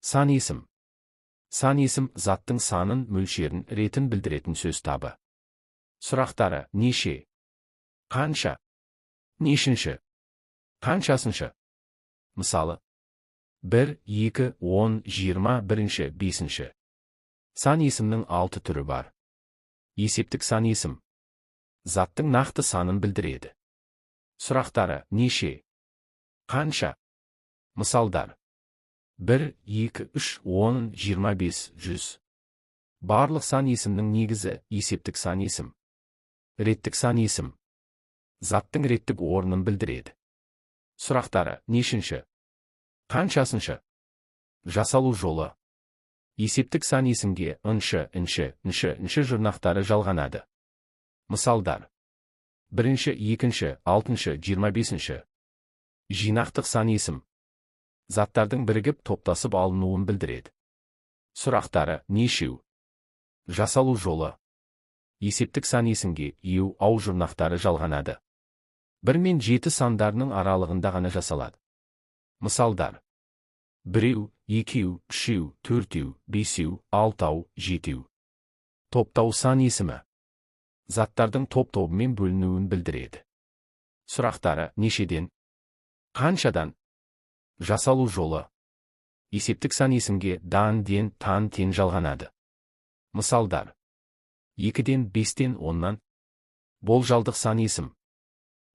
Сан есім. Сан есім заттың санын, мөлшерін, ретін білдіретін сөз табы. Сұрақтары: неше? Қанша? Нешінші? Қаншасыншы? Мысалы: 1, 2, 10, 20, бірінші, бесінші. Сан есімнің 6 түрі бар. Есептік сан есім. Заттың нақты санын білдіреді. Сұрақтары: неше? Қанша? Мысалдар: 1, 2, 3, 10, 25, 100. Барлық сан есімнің негізі есептік сан есім. Реттік сан есім. Заттың реттік орнын білдіреді. Сұрақтары: нешінші? Қаншасыншы? Жасалу жолы. Есептік сан есімге інші жұрнақтары жалғанады. Мысалдар: бірінші, екінші, алтыншы, 25-ші. Жинақтық сан есім. Заттардың бірігіп топтасып алынуын білдіреді. Сұрақтары: нешеу? Жасалу жолы. Есептік сан есімге ау жұрнақтары жалғанады. 1 мен 7 сандарының аралығында ғана жасалады. Мысалдар: 1, 2, 3, 4, 5, 6, 7. Топтау сан есімі. Заттардың топ-тобымен бөлінуін білдіреді. Сұрақтары: нешеден? Қаншадан? Жасалу жолы. Есептік сан есімге дан, ден, тан, тен жалғанады. Мысалдар: 2-ден, 5-тен, 10-нан. Болжалдық сан есім.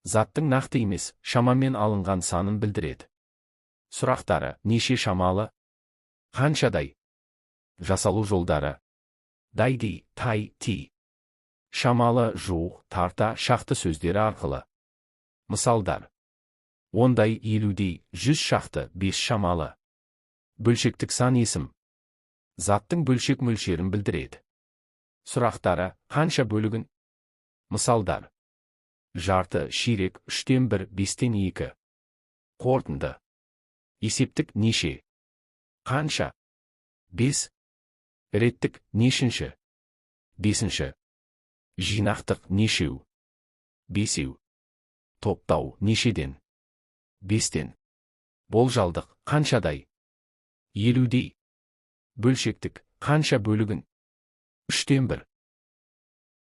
Заттың нақты емес, шамамен алынған санын білдіреді. Сұрақтары: неше шамалы? Қаншадай? Жасалу жолдары: дайди, тай, ти. Шамалы, жуық, тарта, шақты сөздері арқылы. Мысалдар: 10-дай, 50-дей, 100 шақты, 5 шамалы. Бөлшектік сан есім. Заттың бөлшек мөлшерін білдіреді. Сұрақтары: қанша бөлігін? Мысалдар: жарты, ширек, 3-тен 1, 5-тен 2. Қорытынды. Есептік: неше? Қанша? 5. Реттік: нешінші? 5-ші. Жинақтық: нешеу? 5-еу. Топтау: нешеден? 5-тен. Болжалдық: қаншадай? 50-дей. Бөлшектік: қанша бөлігін? 3-тен 1.